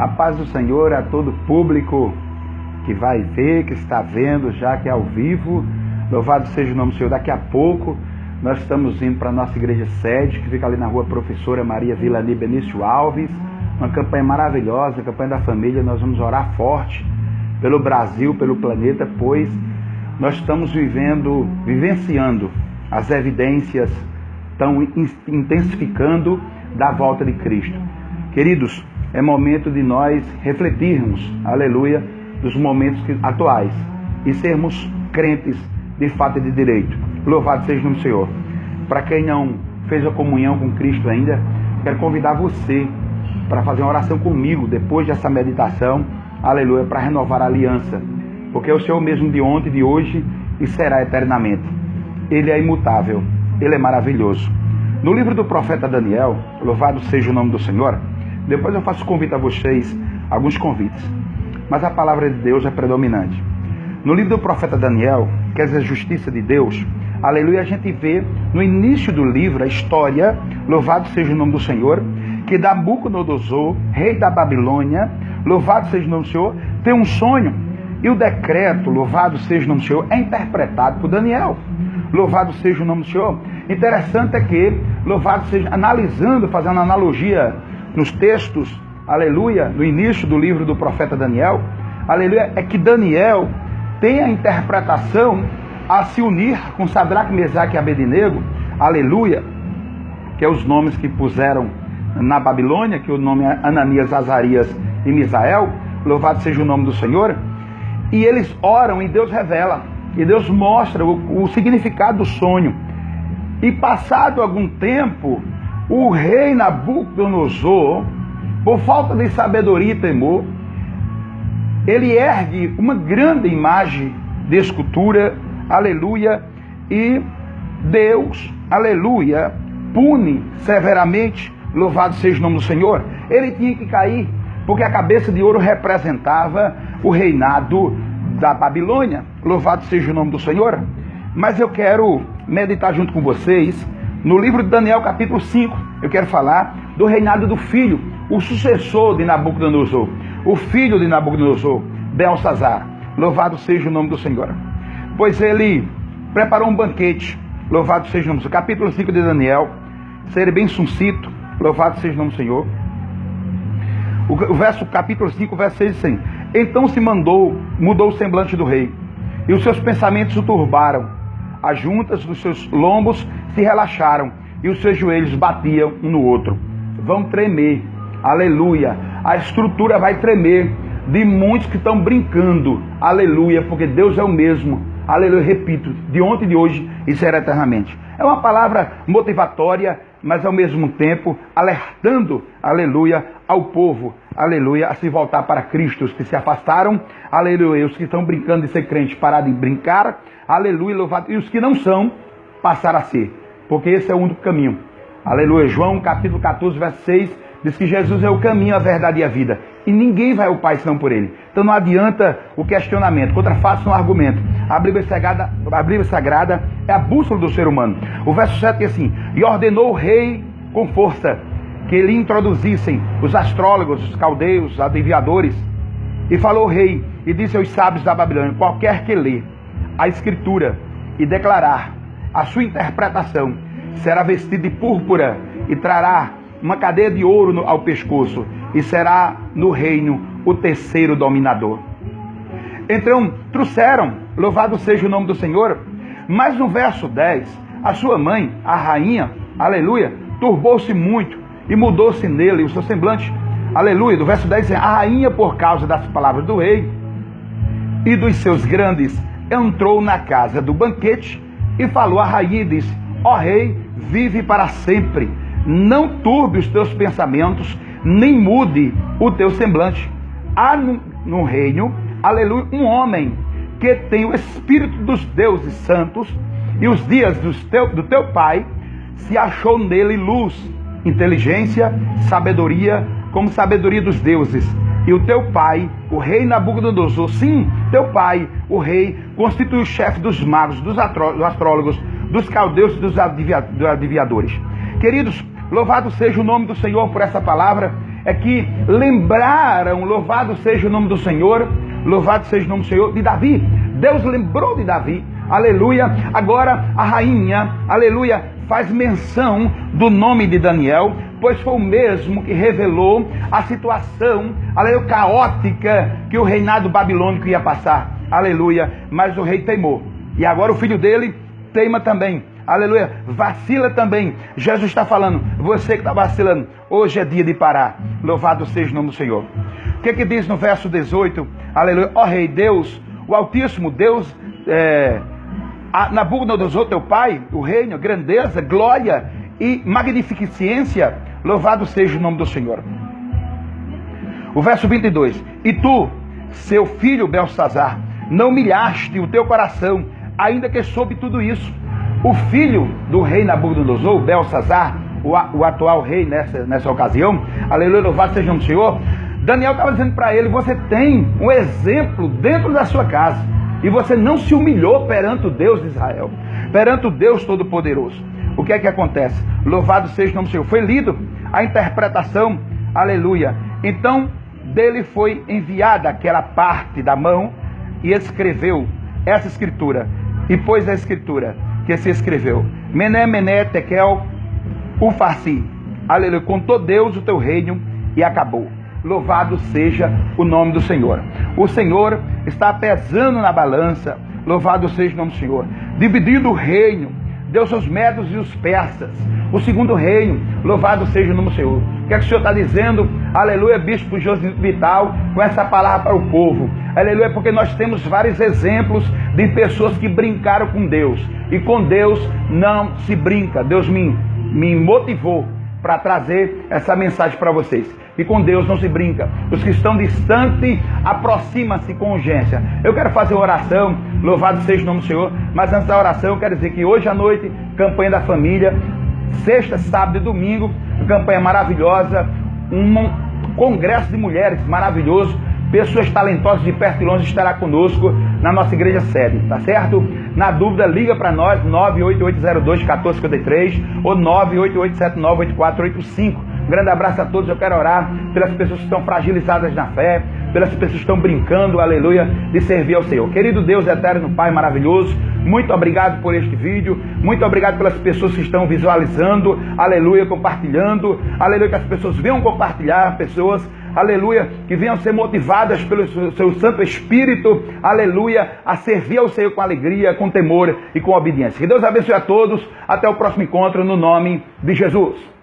A paz do Senhor a todo público que vai ver, que está vendo, já que é ao vivo. Louvado seja o nome do Senhor. Daqui a pouco nós estamos indo para a nossa igreja sede, que fica ali na rua Professora Maria Vilani Benício Alves. Uma campanha maravilhosa, a campanha da família. Nós vamos orar forte pelo Brasil, pelo planeta, pois nós estamos vivenciando as evidências, estão intensificando da volta de Cristo. Queridos, é momento de nós refletirmos, aleluia, dos momentos atuais e sermos crentes de fato e de direito. Louvado seja o nome do Senhor. Para quem não fez a comunhão com Cristo ainda, quero convidar você para fazer uma oração comigo depois dessa meditação, aleluia, para renovar a aliança, porque é o Senhor mesmo de ontem, de hoje e será eternamente. Ele é imutável, Ele é maravilhoso. No livro do profeta Daniel, louvado seja o nome do Senhor, depois eu faço convite a vocês, alguns convites, mas a palavra de Deus é predominante. No livro do profeta Daniel, que é a justiça de Deus, aleluia, a gente vê no início do livro a história, louvado seja o nome do Senhor, que Nabucodonosor, rei da Babilônia, louvado seja o nome do Senhor, tem um sonho, e o decreto, louvado seja o nome do Senhor, é interpretado por Daniel. Louvado seja o nome do Senhor. Interessante é que, louvado seja, analisando, fazendo analogia nos textos, aleluia, no início do livro do profeta Daniel, aleluia, é que Daniel tem a interpretação a se unir com Sadraque, Mesaque e Abednego, aleluia, que é os nomes que puseram na Babilônia, que o nome é Ananias, Azarias e Misael, louvado seja o nome do Senhor, e eles oram e Deus revela, e Deus mostra o significado do sonho. E passado algum tempo, o rei Nabucodonosor, por falta de sabedoria e temor, ele ergue uma grande imagem de escultura, aleluia, e Deus, aleluia, pune severamente, louvado seja o nome do Senhor. Ele tinha que cair, porque a cabeça de ouro representava o reinado da Babilônia, louvado seja o nome do Senhor. Mas eu quero meditar junto com vocês no livro de Daniel capítulo 5, eu quero falar do reinado do filho, o sucessor de Nabucodonosor, o filho de Nabucodonosor, Belsazar, louvado seja o nome do Senhor. Pois ele preparou um banquete, louvado seja o nome do Senhor. Capítulo 5 de Daniel, ser bem sucinto, louvado seja o nome do Senhor. O verso, capítulo 5, verso 6 diz assim: então se mudou o semblante do rei, e os seus pensamentos o turbaram. As juntas dos seus lombos se relaxaram, e os seus joelhos batiam um no outro. Vão tremer, aleluia. A estrutura vai tremer de muitos que estão brincando, aleluia, porque Deus é o mesmo, aleluia, repito, de ontem, de hoje e será eternamente. É uma palavra motivatória, mas ao mesmo tempo alertando, aleluia, ao povo, aleluia, a se voltar para Cristo. Os que se afastaram, aleluia, os que estão brincando de ser crente, parar de brincar, aleluia, louvado, e os que não são, passar a ser, porque esse é o único caminho, aleluia. João capítulo 14, verso 6, diz que Jesus é o caminho, a verdade e a vida, e ninguém vai ao Pai senão por Ele. Então não adianta o questionamento, contrafaça no argumento. A Bíblia Sagrada é a bússola do ser humano. O verso 7 diz assim: e ordenou o rei com força que lhe introduzissem os astrólogos, os caldeus, os adivinhadores. E falou o rei e disse aos sábios da Babilônia: qualquer que lê a escritura e declarar a sua interpretação será vestido de púrpura e trará uma cadeia de ouro ao pescoço, e será no reino o terceiro dominador. Então trouxeram, louvado seja o nome do Senhor, mas no verso 10, a sua mãe, a rainha, aleluia, turbou-se muito e mudou-se nele o seu semblante, aleluia. Do verso 10, a rainha, por causa das palavras do rei e dos seus grandes, entrou na casa do banquete e falou à rainha e disse: ó rei, vive para sempre, não turbe os teus pensamentos, nem mude o teu semblante. Há no reino, aleluia, um homem que tem o espírito dos deuses santos, e os dias do teu pai se achou nele luz, inteligência, sabedoria, como sabedoria dos deuses. E o teu pai, o rei Nabucodonosor, sim, teu pai, o rei, constitui o chefe dos magos, dos astrólogos, dos caldeus e dos adivinhadores. Queridos, louvado seja o nome do Senhor por essa palavra. é que lembraram, louvado seja o nome do Senhor, louvado seja o nome do Senhor, de Davi. Deus lembrou de Davi, aleluia. Agora a rainha, aleluia, faz menção do nome de Daniel, pois foi o mesmo que revelou a situação, aleluia, caótica que o reinado babilônico ia passar, aleluia. Mas o rei teimou, e agora o filho dele teima também, aleluia, vacila também. Jesus está falando, você que está vacilando, hoje é dia de parar, louvado seja o nome do Senhor. O que diz no verso 18, aleluia, ó rei Deus, o Altíssimo Deus, Nabucodonosor teu pai, o reino, grandeza, glória e magnificência, louvado seja o nome do Senhor. O verso 22, e tu, seu filho Belsazar, não humilhaste o teu coração, ainda que soube tudo isso. O filho do rei Nabucodonosor, Belsazar, o atual rei nessa ocasião, aleluia, louvado seja o nome do Senhor. Daniel estava dizendo para ele, você tem um exemplo dentro da sua casa, e você não se humilhou perante o Deus de Israel, perante o Deus Todo-Poderoso. O que é que acontece? Louvado seja o nome do Senhor. Foi lido a interpretação, aleluia. Então, dele foi enviada aquela parte da mão, e escreveu essa escritura, e pôs a escritura que se escreveu, Mené, Mené, Tekel, Ufarsi, aleluia, contou Deus o teu reino e acabou. Louvado seja o nome do Senhor. O Senhor está pesando na balança, louvado seja o nome do Senhor, dividindo o reino, deu os medos e os persas, o segundo reino, louvado seja o nome do Senhor. O que é que o Senhor está dizendo? Aleluia, bispo José Vital, com essa palavra para o povo, aleluia, porque nós temos vários exemplos de pessoas que brincaram com Deus, e com Deus não se brinca. Deus me motivou para trazer essa mensagem para vocês, e com Deus não se brinca. Os que estão distantes, aproxima-se com urgência. Eu quero fazer uma oração, louvado seja o nome do Senhor, mas antes da oração eu quero dizer que hoje à noite, campanha da família, sexta, sábado e domingo, campanha maravilhosa, um congresso de mulheres maravilhoso, pessoas talentosas de perto e longe estará conosco na nossa igreja sede, tá certo? Na dúvida, liga para nós, 98802-1453 ou 98879-8485. Um grande abraço a todos. Eu quero orar pelas pessoas que estão fragilizadas na fé, pelas pessoas que estão brincando, aleluia, de servir ao Senhor. Querido Deus eterno, Pai maravilhoso, muito obrigado por este vídeo, muito obrigado pelas pessoas que estão visualizando, aleluia, compartilhando, aleluia, que as pessoas venham compartilhar, pessoas, aleluia, que venham ser motivadas pelo seu Santo Espírito, aleluia, a servir ao Senhor com alegria, com temor e com obediência. Que Deus abençoe a todos, até o próximo encontro, no nome de Jesus.